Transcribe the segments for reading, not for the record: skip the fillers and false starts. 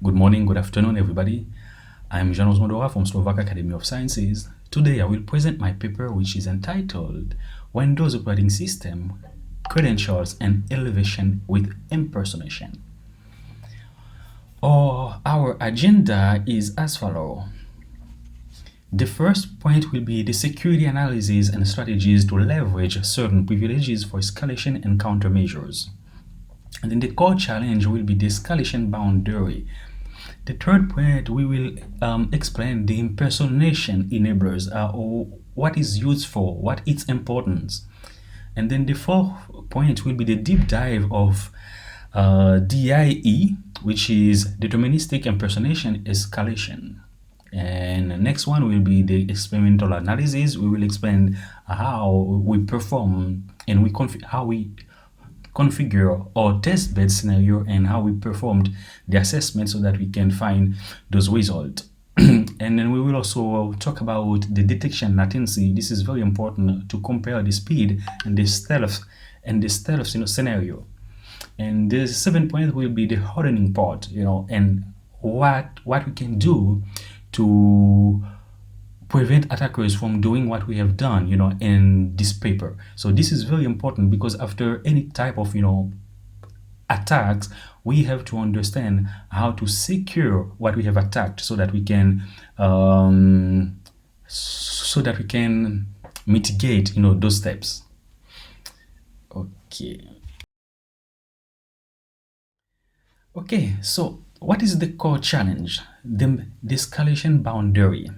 Good morning, good afternoon, everybody. I'm Janos Modora from Slovak Academy of Sciences. Today, I will present my paper, which is entitled Windows Operating System, Credentials and Elevation with Impersonation. Our agenda is as follows. The first point will be the security analysis and strategies to leverage certain privileges for escalation and countermeasures. And then the core challenge will be the escalation boundary. The third point, we will explain the impersonation enablers, or what is used for, what its importance. And then the fourth point will be the deep dive of DIE, which is deterministic impersonation escalation. And the next one will be the experimental analysis. We will explain how we perform and how we configure our test bed scenario and how we performed the assessment so that we can find those results. And then we will also talk about the detection latency. This is very important to compare the speed and the stealth scenario. And the seventh point will be the hardening part, and what we can do to prevent attackers from doing what we have done, in this paper. So this is very important because after any type of, attacks, we have to understand how to secure what we have attacked so that we can mitigate, those steps. Okay, so what is the core challenge? The escalation boundary.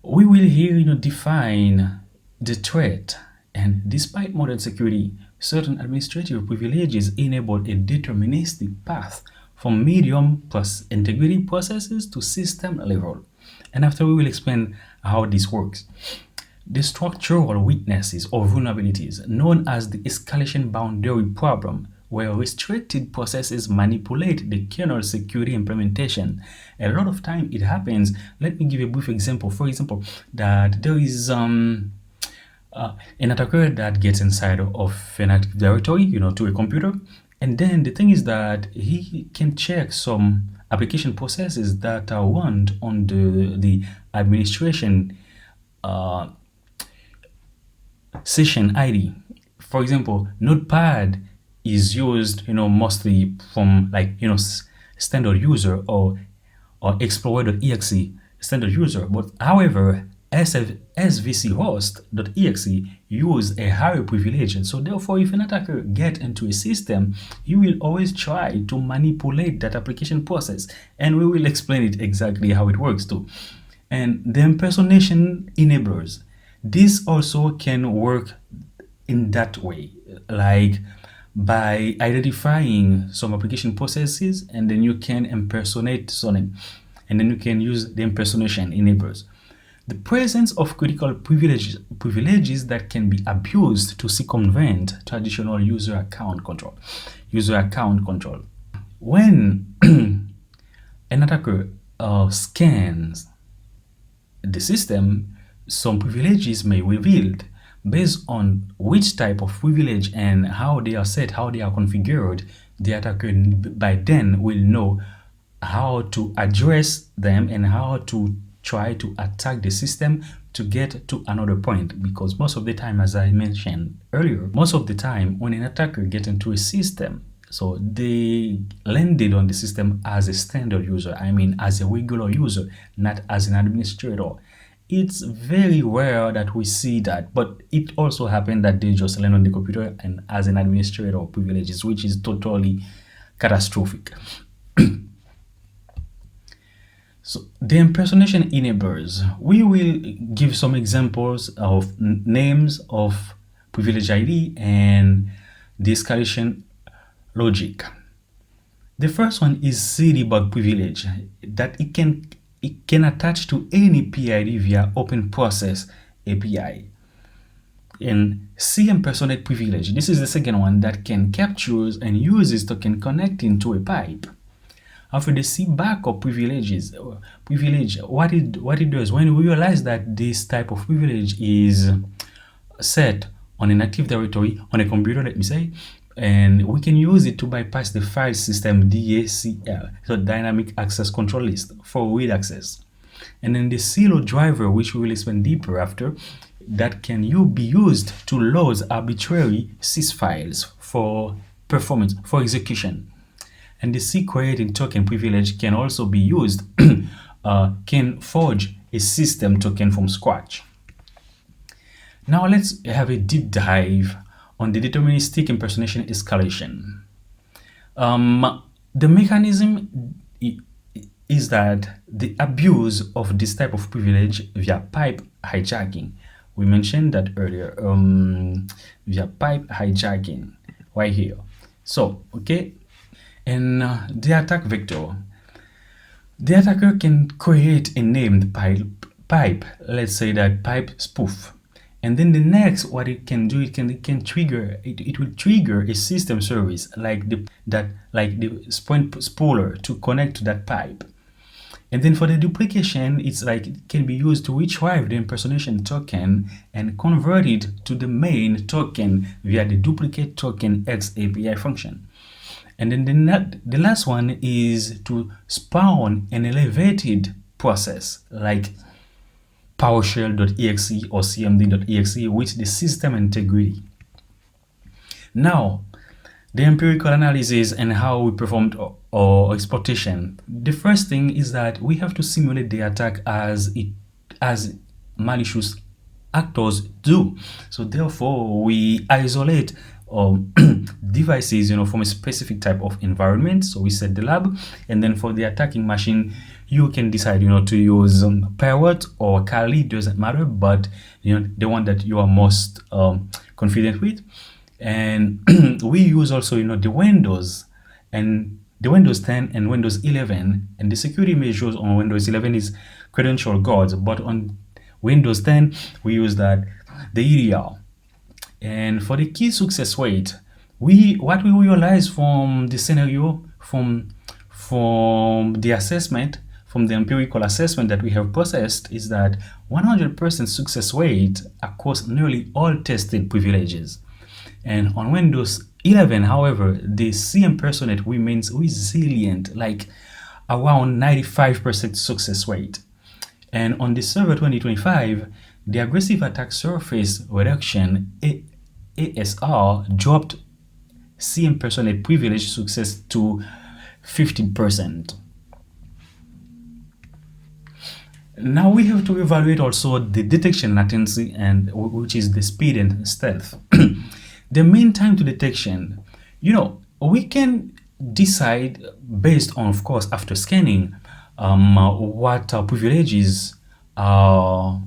We will here, define the threat, and despite modern security, certain administrative privileges enable a deterministic path from medium plus integrity processes to system level. And after, we will explain how this works. The structural weaknesses or vulnerabilities known as the escalation boundary problem, where restricted processes manipulate the kernel security implementation. A lot of time it happens. Let me give a brief example. For example, that there is an attacker that gets inside of an Active Directory, to a computer. And then the thing is that he can check some application processes that are run on the administration session ID. For example, Notepad is used, mostly from standard user or explorer.exe standard user. But however, svchost.exe use a higher privilege. And so therefore, if an attacker gets into a system, he will always try to manipulate that application process. And we will explain it exactly how it works too. And the impersonation enablers, this also can work in that way, like by identifying some application processes, and then you can impersonate something, and then you can use the impersonation enablers. The presence of critical privileges that can be abused to circumvent traditional user account control. When an attacker scans the system, some privileges may be revealed. Based on which type of privilege and how they are set, how they are configured, the attacker by then will know how to address them and how to try to attack the system to get to another point. Because most of the time, as I mentioned earlier, most of the time when an attacker gets into a system, so they landed on the system as a standard user, as a regular user, not as an administrator. It's very rare that we see that, but it also happened that they just land on the computer and as an administrator of privileges, which is totally catastrophic. So the impersonation enablers, we will give some examples of names of privilege ID and the escalation logic. The first one is cdebug privilege, that it can attach to any PID via Open Process API. And cimpersonate privilege, this is the second one that can captures and uses token connecting to a pipe. After the cbackup privilege, what it does, when we realize that this type of privilege is set on an Active Directory on a computer, let me say, and we can use it to bypass the file system DACL, so dynamic access control list, for read access. And then the silo driver, which we will explain deeper after, that can be used to load arbitrary sys files for performance, for execution. And the C creating token privilege can also be used, can forge a system token from scratch. Now let's have a deep dive on the deterministic impersonation escalation. The mechanism is that the abuse of this type of privilege via pipe hijacking. We mentioned that earlier, via pipe hijacking, right here. So, okay, and the attack vector. The attacker can create a named pipe, let's say that pipe spoof. And then the next, what it can do, it can trigger, it will trigger a system service like the sprint spooler to connect to that pipe. And then for the duplication, it's like it can be used to retrieve the impersonation token and convert it to the main token via the duplicate token X API function. And then the last one is to spawn an elevated process like PowerShell.exe or CMD.exe with the system integrity. Now, the empirical analysis and how we performed our exploitation. The first thing is that we have to simulate the attack as malicious actors do. So therefore, we isolate devices, from a specific type of environment. So we set the lab, and then for the attacking machine, you can decide, to use Parrot or Kali, doesn't matter, but the one that you are most confident with. And we use also, the Windows and the Windows 10 and Windows 11, and the security measures on Windows 11 is credential guards, but on Windows 10 we use the EDR. And for the key success rate, what we realize from the scenario, from the assessment, from the empirical assessment that we have processed, is that 100% success rate across nearly all tested privileges. And on Windows 11, however, the C impersonate remains resilient, like around 95% success rate. And on the Server 2025, the aggressive attack surface reduction ASR dropped C impersonate privilege success to 15%. Now we have to evaluate also the detection latency, and which is the speed and stealth. The mean time to detection, we can decide based on, of course, after scanning, what privileges are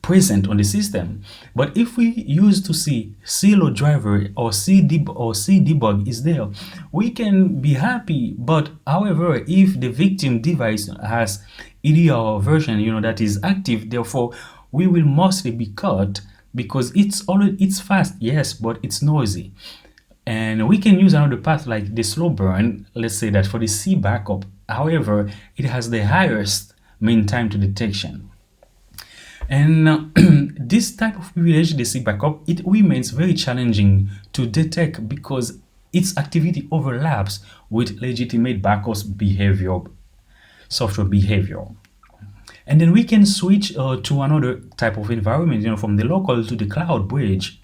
present on the system. But if we use to see silo driver or C debug is there, we can be happy. But however, if the victim device has EDR version, that is active, therefore we will mostly be caught, because it's fast, yes, but it's noisy. And we can use another path like the slow burn, let's say that for the C backup. However, it has the highest mean time to detection. And this type of privilege, the C backup, it remains very challenging to detect because its activity overlaps with legitimate backup's behavior, software behavior. And then we can switch to another type of environment, from the local to the cloud bridge.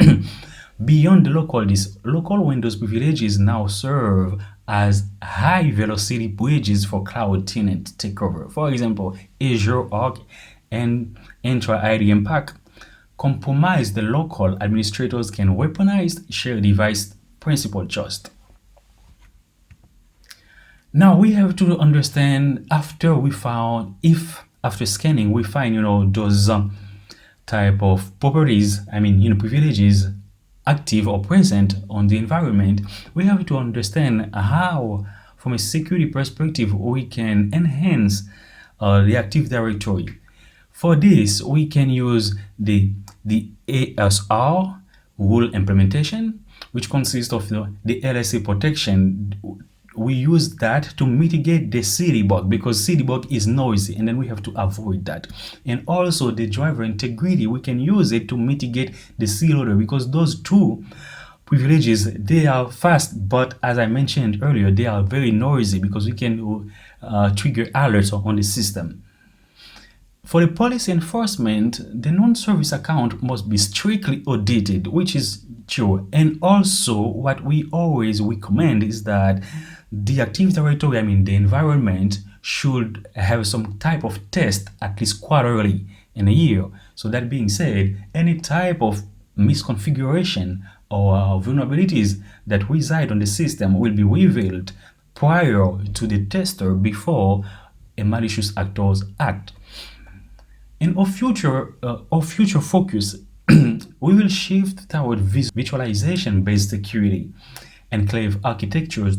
Beyond the local, these local Windows privileges now serve as high velocity bridges for cloud tenant takeover. For example, Azure Arc and Entra IDM Pack compromise the local administrators can weaponize shared device principal trust. Now we have to understand, after scanning we find those type of properties, privileges active or present on the environment, we have to understand how, from a security perspective, we can enhance the Active Directory. For this, we can use the ASR rule implementation, which consists of the LSA protection. We use that to mitigate the C debug, because C debug is noisy, and then we have to avoid that. And also the driver integrity, we can use it to mitigate the C loader, because those two privileges, they are fast, but as I mentioned earlier, they are very noisy because we can trigger alerts on the system. For the policy enforcement, the non-service account must be strictly audited, which is true. And also, what we always recommend is that the Active Directory, the environment, should have some type of test at least quarterly in a year. So that being said, any type of misconfiguration or vulnerabilities that reside on the system will be revealed prior to the tester before a malicious actors act. In our future focus, we will shift toward virtualization-based security enclave architectures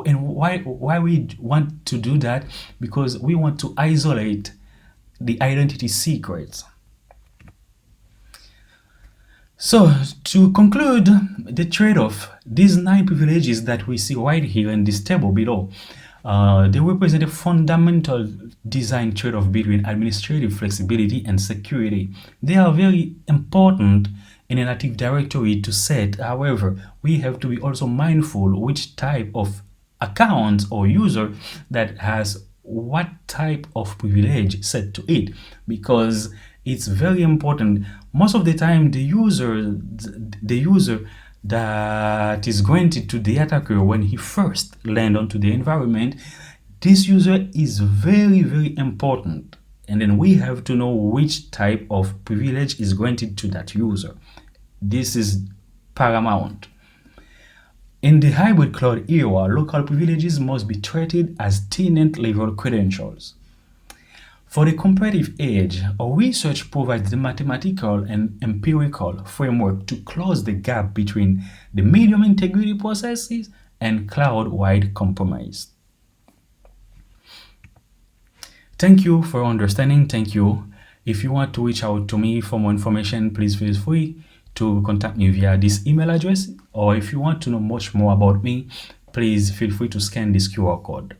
and why we want to do that? Because we want to isolate the identity secrets. So to conclude the trade-off, these 9 privileges that we see right here in this table below, they represent a fundamental design trade-off between administrative flexibility and security. They are very important in an Active Directory to set. However, we have to be also mindful which type of account or user that has what type of privilege set to it, because it's very important. Most of the time, the user that is granted to the attacker when he first land onto the environment, this user is very, very important. And then we have to know which type of privilege is granted to that user. This is paramount. In the hybrid cloud era, local privileges must be treated as tenant-level credentials. For the competitive edge, our research provides the mathematical and empirical framework to close the gap between the medium integrity processes and cloud-wide compromise. Thank you for understanding. Thank you. If you want to reach out to me for more information, please feel free to contact me via this email address, or if you want to know much more about me, please feel free to scan this QR code.